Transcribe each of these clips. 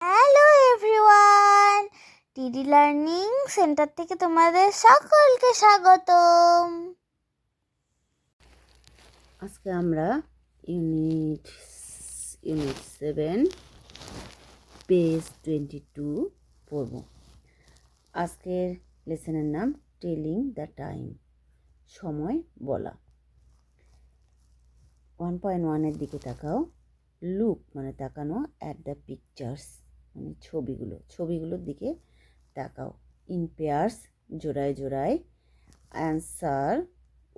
Hello everyone, টিডি learning centre থেকে তোমাদের সকলকে স্বাগতম। আজকে আমরা ইউনিট 7 পেজ 22 পড়ব। আজকের লেসনের নাম টেলিং দ্য টাইম, সময় বলা। 1.1 দিকে তাকাও। লুক মানে তাকানো, অ্যাট দ্য পিকচার্স মানে ছবিগুলোর দিকে তাকাও। ইন পেয়ার্স জোড়ায় জোড়ায়। অ্যান্সার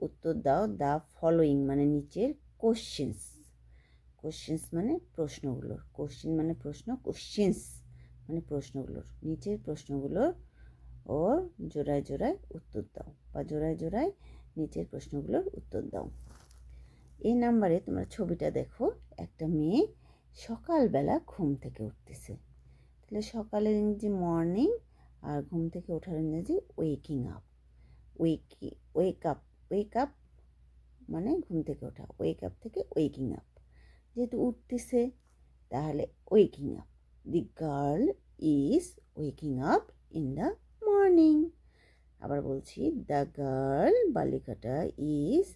উত্তর দাও। দ্য ফলোয়িং মানে নিচের কোশ্চেন্স মানে প্রশ্নগুলোর, কোশ্চেন মানে প্রশ্ন, কোশ্চেন্স মানে প্রশ্নগুলোর, নিচের প্রশ্নগুলোর ও জোড়ায় জোড়ায় উত্তর দাও, বা জোড়ায় জোড়ায় নিচের প্রশ্নগুলোর উত্তর দাও। এই নাম্বারে তোমরা ছবিটা দেখো, একটা মেয়ে সকালবেলা ঘুম থেকে উঠতেছে। তাহলে সকালের ইংরেজি মর্নিং, আর ঘুম থেকে ওঠার ইংরেজি ওয়েকিং আপ। ওয়েক আপ মানে ঘুম থেকে ওঠা, ওয়েক আপ থেকে ওয়েকিং আপ। যেহেতু উঠতেছে তাহলে waking up. The girl is waking up in the morning. আবার বলছি, দ্য গার্ল বালিকাটা is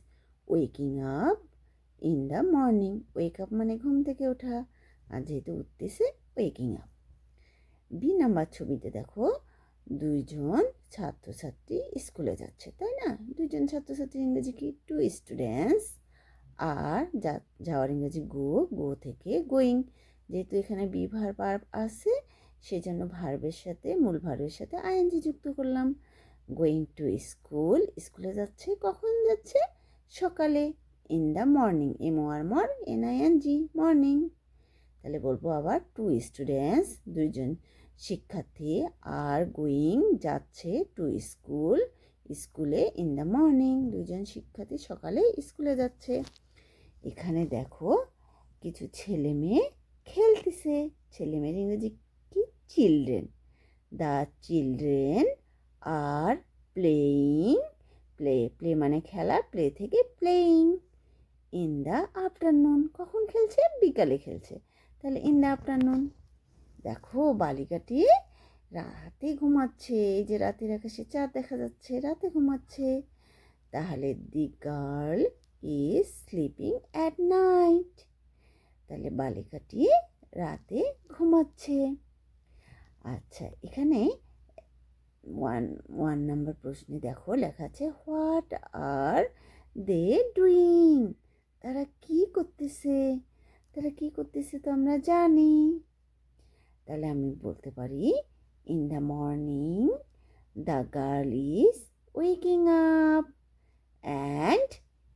waking up in the morning. Wake up মানে ঘুম থেকে ওঠা, আর যেহেতু উঠতেছে ওয়েকিং আপ। বি নাম্বার ছবিতে দেখো, দুইজন ছাত্রছাত্রী স্কুলে যাচ্ছে, তাই না? দুইজন ছাত্রছাত্রীর ইংরেজি কি? Two students. আর যাওয়ার ইংরেজি গো থেকে গোয়িং। যেহেতু এখানে বি ভার্ব আছে, সেজন্য মূল ভার্বের সাথে আইএনজি যুক্ত করলাম। গোয়িং টু স্কুল, স্কুলে যাচ্ছে। কখন যাচ্ছে? সকালে। In the morning, MORNING, morning. তাহলে বলবো আবার, টু স্টুডেন্টস দুইজন শিক্ষার্থী, আর গোয়িং যাচ্ছে টু স্কুলে ইন দ্য মর্নিং দুইজন শিক্ষার্থী সকালে স্কুলে যাচ্ছে। এখানে দেখো কিছু ছেলে মেয়ে খেলতেছে। ছেলে মেয়ের ইংরেজি কি? Children. The children are playing, play মানে খেলা, প্লে থেকে প্লেয়িং। ইন দ্য আফটারনুন, কখন খেলছে? বিকালে খেলছে, তাহলে ইন দ্য আফটারনুন। দেখো বালিকাটি রাতে ঘুমাচ্ছে। এই যে রাতের আকাশে চাঁদ দেখা যাচ্ছে, রাতে ঘুমাচ্ছে। তাহলে দি girl is sleeping at night. তাহলে বালিকাটি রাতে ঘুমাচ্ছে। আচ্ছা, এখানে ওয়ান নাম্বার প্রশ্নে দেখো লেখা আছে, হোয়াট আর দে ডুইং? তারা কি করতেছে? তো আমরা জানি। তাহলে আমি বলতে পারি, in the morning the girl is waking up and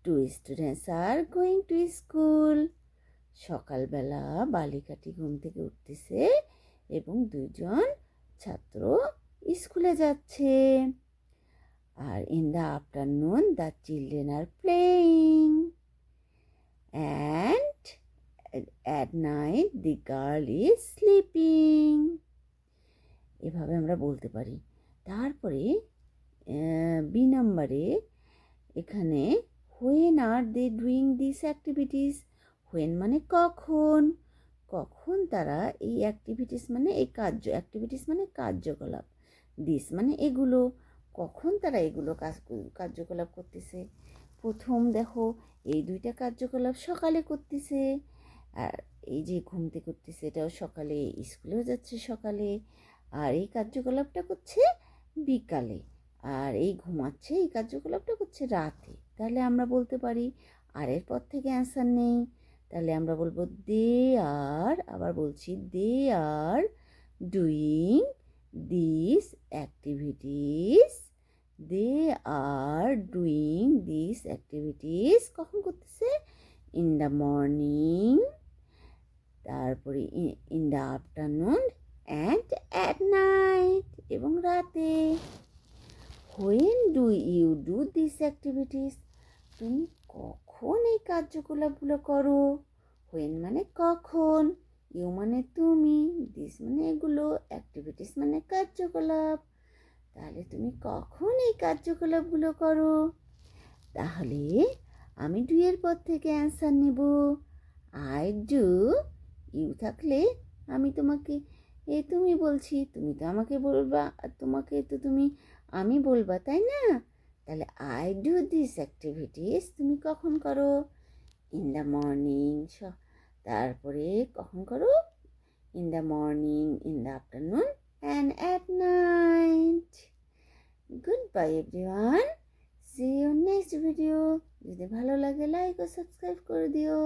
two students are going to school. সকালবেলা বালিকাটি ঘুম থেকে উঠতেছে এবং দুজন ছাত্র স্কুলে যাচ্ছে। আর in the afternoon the children are playing and at night the girl is sleeping. এভাবে আমরা বলতে পারি। তারপরে বি নাম্বারে এখানে, when are they doing this activities? When মানে কখন, কখন তারা এই অ্যাক্টিভিটিস মানে এই অ্যাক্টিভিটিস মানে কার্যকলাপ, দিস মানে এগুলো, কখন তারা এগুলো কার্যকলাপ করতেছে? প্রথম দেখো, এই দুইটা কার্যকলাপ সকালে করতেছে। আর এই যে ঘুম থেকে করতেছে এটাও সকালে, স্কুলেও যাচ্ছে সকালে। আর এই কার্যকলাপটা করছে বিকালে। আর এই ঘুমাচ্ছে, এই কার্যকলাপটা করছে রাতে। তাহলে আমরা বলতে পারি, আর এর পর থেকে অ্যান্সার নেই। তাহলে আমরা বলবো দে আর, আবার বলছি, they are doing this activities. They are doing this activities কখন করতেছে? ইন দ্য মর্নিং, তারপরে in the afternoon and at night, এবং রাতে। When do you do this activities? তুমি কখন এই কার্যকলাপগুলো করো? হোয়েন মানে কখন, ইউ মানে তুমি, দিস মানে এগুলো, অ্যাক্টিভিটিস মানে কার্যকলাপ। তাহলে তুমি কখন এই কার্যকলাপগুলো করো? তাহলে আমি ডু এর পর থেকে অ্যান্সার নেব। আই ডু, ইউ থাকলে আমি তোমাকে এই তুমি বলছি, তুমি তো আমাকে বলবা আর তোমাকে তো আমি বলবা, তাই না? তাহলে আই ডু দিস অ্যাক্টিভিটিস তুমি কখন করো? In the morning. তারপরে কখন করো? In the morning, in the afternoon and at night. Good bye everyone, see you next video. যদি ভালো লাগে লাইক ও সাবস্ক্রাইব করে দিও।